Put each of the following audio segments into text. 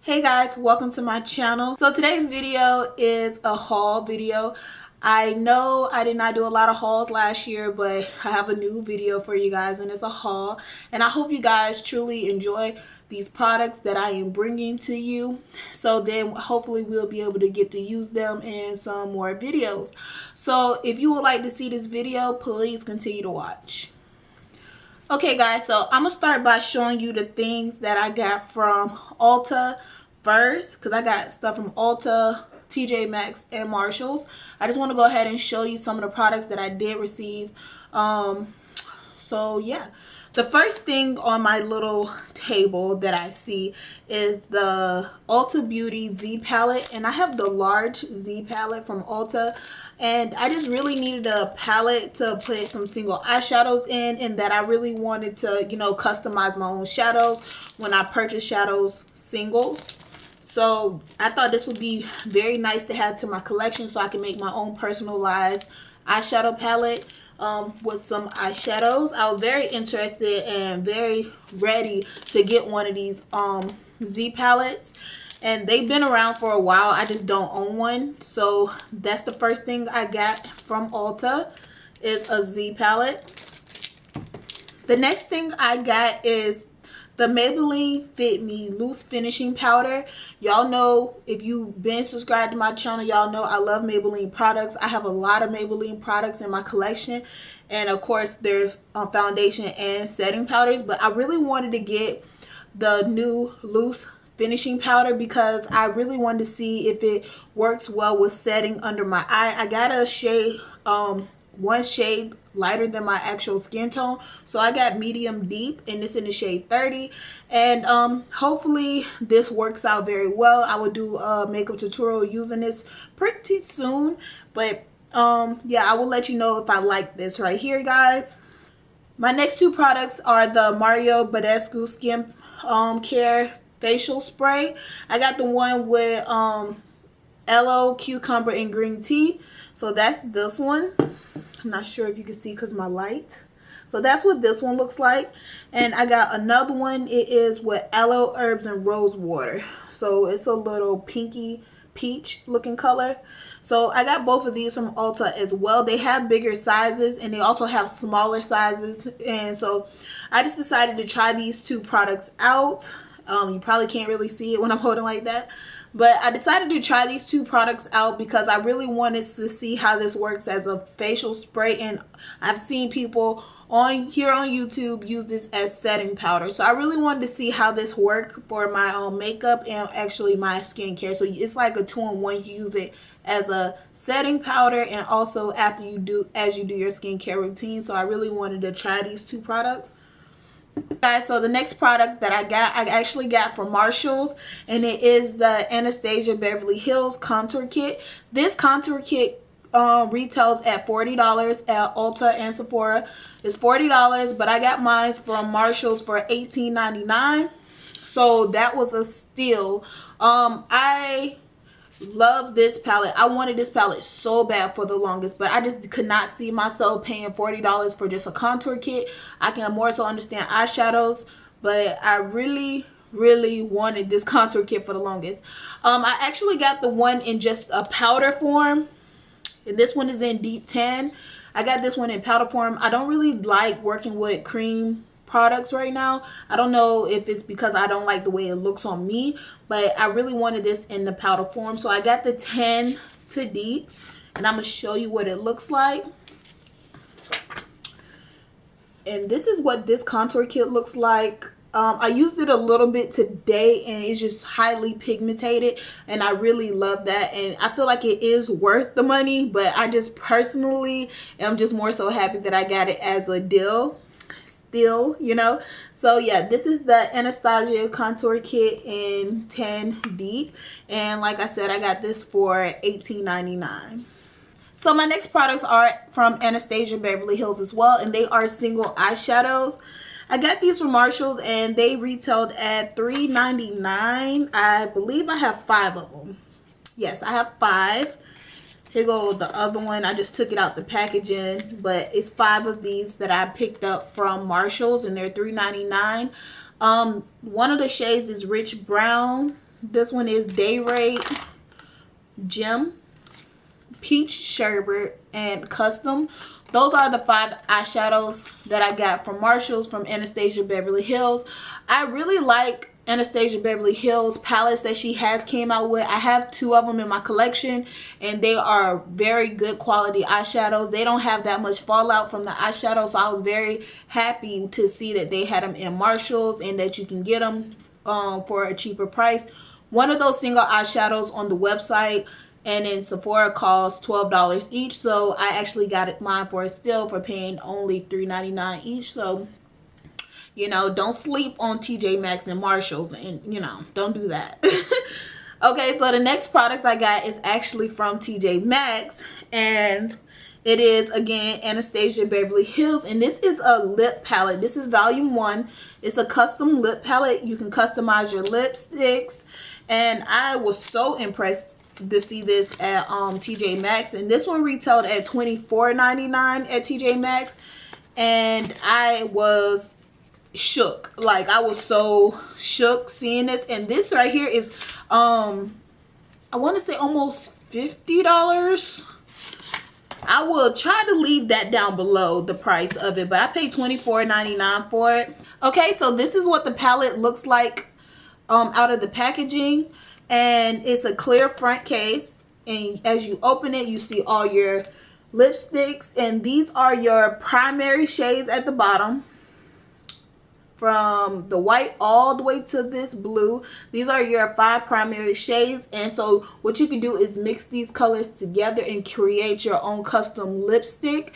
Hey guys, welcome to my channel. So today's video is a haul video. I know I did not do a lot of hauls last year, but I have a new video for you guys and it's a haul. And I hope you guys truly enjoy these products that I am bringing to you. So then hopefully we'll be able to get to use them in some more videos. So if you would like to see this video, please continue to watch. Okay guys, so I'm gonna start by showing you the things that I got from Ulta first, because I got stuff from Ulta, t.j.maxx, and Marshalls. I just want to go ahead and show you some of the products that I did receive. So yeah, the first thing on my little table that I see is the Ulta Beauty Z palette, and I have the large Z palette from Ulta. And I just really needed a palette to put some single eyeshadows in, and that I really wanted to, you know, customize my own shadows when I purchase shadows singles. So I thought this would be very nice to add to my collection so I can make my own personalized eyeshadow palette with some eyeshadows. I was very interested and very ready to get one of these Z palettes. And they've been around for a while. I just don't own one. So that's the first thing I got from Ulta is a Z palette. The next thing I got is the Maybelline Fit Me Loose Finishing Powder. Y'all know, if you've been subscribed to my channel, y'all know I love Maybelline products. I have a lot of Maybelline products in my collection. And of course, there's foundation and setting powders. But I really wanted to get the new loose finishing powder because I really wanted to see if it works well with setting under my eye. I got a shade, one shade lighter than my actual skin tone, so I got medium deep, and it's in the shade 30. And hopefully this works out very well. I will do a makeup tutorial using this pretty soon, but yeah, I will let you know if I like this right here, guys. My next two products are the Mario Badescu Skin Care Facial Spray. I got the one with aloe, cucumber, and green tea. So that's this one. I'm not sure if you can see because my light. So that's what this one looks like. And I got another one. It is with aloe, herbs, and rose water. So it's a little pinky peach looking color. So I got both of these from Ulta as well. They have bigger sizes and they also have smaller sizes. And so I just decided to try these two products out. You probably can't really see it when I'm holding like that, but I decided to try these two products out because I really wanted to see how this works as a facial spray. And I've seen people here on YouTube use this as setting powder, so I really wanted to see how this works for my own makeup and actually my skincare. So it's like a two-in-one. You use it as a setting powder and also after you do your skincare routine. So I really wanted to try these two products. Guys, so the next product that I actually got from Marshalls, and it is the Anastasia Beverly Hills Contour Kit. This contour kit retails at $40 at Ulta and Sephora. It's $40, but I got mine from Marshalls for $18.99. So that was a steal. I love this palette. I wanted this palette so bad for the longest, but I just could not see myself paying $40 for just a contour kit. I can more so understand eyeshadows, but I really wanted this contour kit for the longest. I actually got the one in just a powder form, and this one is in deep tan. I got this one in powder form. I don't really like working with cream products right now. I don't know if it's because I don't like the way it looks on me, but I really wanted this in the powder form. So I got the tan to deep, and I'm gonna show you what it looks like. And this is what this contour kit looks like. I used it a little bit today, and it's just highly pigmented, and I really love that. And I feel like it is worth the money, but I just personally am just more so happy that I got it as a deal. You know. So yeah, this is the Anastasia Contour Kit in 10 deep, and like I said, I got this for $18.99. So my next products are from Anastasia Beverly Hills as well, and they are single eyeshadows. I got these from Marshalls and they retailed at $3.99. I believe I have 5 of them. Yes, I have 5. Here go the other one. I just took it out the packaging, but it's 5 of these that I picked up from Marshalls, and they're $3.99. One of the shades is Rich Brown, This one is Day Rate, Gem, Peach Sherbet, and Custom. Those are the 5 eyeshadows that I got from Marshalls from Anastasia Beverly Hills. I really like Anastasia Beverly Hills palettes that she has came out with. I have 2 of them in my collection, and they are very good quality eyeshadows. They don't have that much fallout from the eyeshadow, so I was very happy to see that they had them in Marshalls and that you can get them for a cheaper price. One of those single eyeshadows on the website and in Sephora costs $12 each, so I actually got mine for a steal for paying only $3.99 each. So, you know, don't sleep on t.j.maxx and Marshalls, and, you know, don't do that. Okay, so the next product I got is actually from t.j.maxx, and it is, again, Anastasia Beverly Hills, and this is a lip palette. This is volume 1. It's a custom lip palette. You can customize your lipsticks, and I was so impressed to see this at t.j.maxx, and this one retailed at $24.99 at t.j.maxx, and I was shook. Like, I was so shook seeing this. And this right here is I want to say almost $50. I will try to leave that down below the price of it, but I paid $24.99 for it. Okay, so this is what the palette looks like out of the packaging, and it's a clear front case, and as you open it you see all your lipsticks, and these are your primary shades at the bottom, from the white all the way to this blue. These are your 5 primary shades, and so what you can do is mix these colors together and create your own custom lipstick.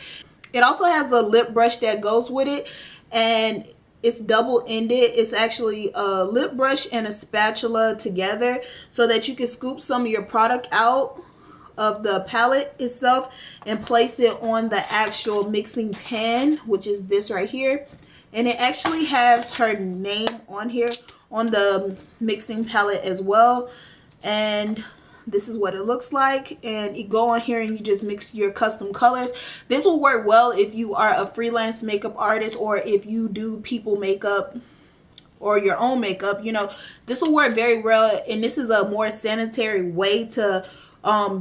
It also has a lip brush that goes with it, and it's double-ended. It's actually a lip brush and a spatula together, so that you can scoop some of your product out of the palette itself and place it on the actual mixing pan, which is this right here. And it actually has her name on here on the mixing palette as well. And this is what it looks like. And you go on here and you just mix your custom colors. This will work well if you are a freelance makeup artist, or if you do people makeup or your own makeup. You know, this will work very well. And this is a more sanitary way to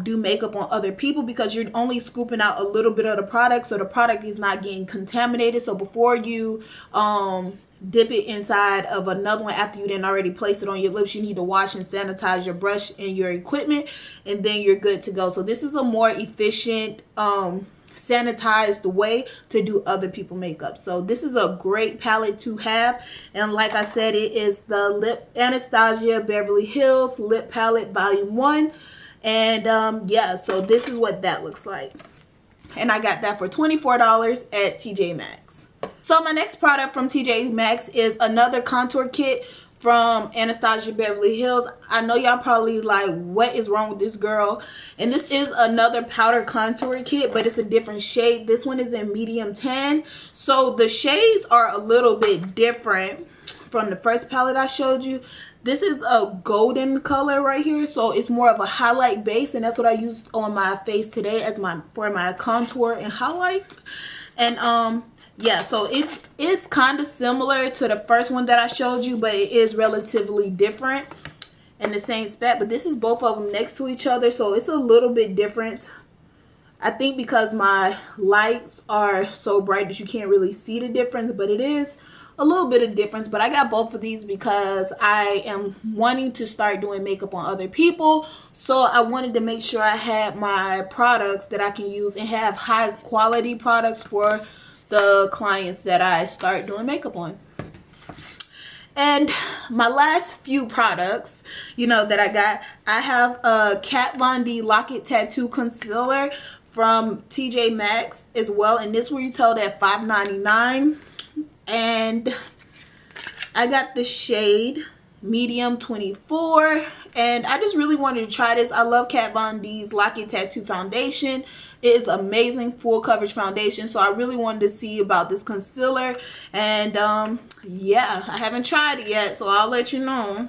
do makeup on other people, because you're only scooping out a little bit of the product, so the product is not getting contaminated. So before you dip it inside of another one, after you didn't already place it on your lips, you need to wash and sanitize your brush and your equipment, and then you're good to go. So this is a more efficient sanitized way to do other people makeup. So this is a great palette to have, and like I said, it is the Anastasia Beverly Hills lip palette volume 1. And yeah, so this is what that looks like, and I got that for $24 at t.j.maxx. So my next product from t.j.maxx is another contour kit from Anastasia Beverly Hills. I know y'all probably like, what is wrong with this girl? And this is another powder contour kit, but it's a different shade. This one is in medium tan, so the shades are a little bit different from the first palette I showed you. This is a golden color right here, so it's more of a highlight base, and that's what I used on my face today as for my contour and highlight. And yeah, so it is kind of similar to the first one that I showed you, but it is relatively different in the same spec. But this is both of them next to each other, so it's a little bit different. I think because my lights are so bright that you can't really see the difference, but it is a little bit of difference. But I got both of these because I am wanting to start doing makeup on other people, so I wanted to make sure I had my products that I can use and have high quality products for the clients that I start doing makeup on. And my last few products, you know, that I got, I have a Kat Von D Lock It Tattoo Concealer from t.j.maxx as well, and this retailed at $5.99. And I got the shade medium 24, and I just really wanted to try this. I love Kat Von D's Lock It Tattoo Foundation. It is amazing full coverage foundation, so I really wanted to see about this concealer. And yeah, I haven't tried it yet, so I'll let you know.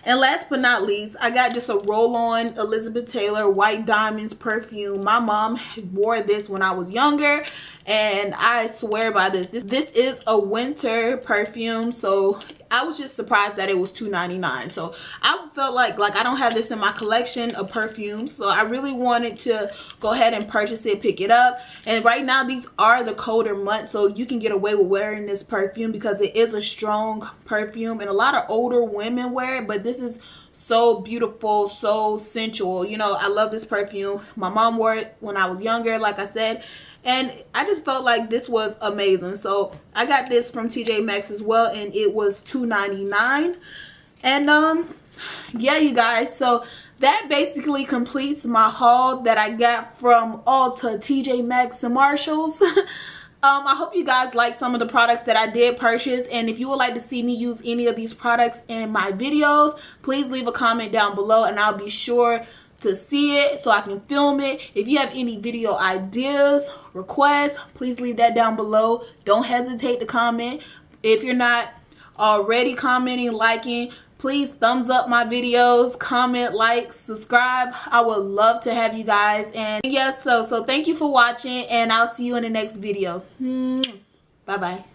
And last but not least, I got just a roll-on Elizabeth Taylor White Diamonds perfume. My mom wore this when I was younger, and I swear by this. This is a winter perfume, so I was just surprised that it was $2.99. So I felt like I don't have this in my collection of perfumes, so I really wanted to go ahead and purchase it, pick it up. And right now these are the colder months, so you can get away with wearing this perfume because it is a strong perfume, and a lot of older women wear it, but this is so beautiful, so sensual. You know, I love this perfume. My mom wore it when I was younger, like I said, and I just felt like this was amazing. So I got this from t.j.maxx as well, and it was $2.99. And yeah, you guys, so that basically completes my haul that I got from Ulta, t.j.maxx, and Marshalls. I hope you guys like some of the products that I did purchase, and if you would like to see me use any of these products in my videos, please leave a comment down below and I'll be sure to see it so I can film it. If you have any video ideas, requests, please leave that down below. Don't hesitate to comment. If you're not already commenting, liking, please thumbs up my videos, comment, like, subscribe. I would love to have you guys. And yes, so thank you for watching, and I'll see you in the next video. Bye bye.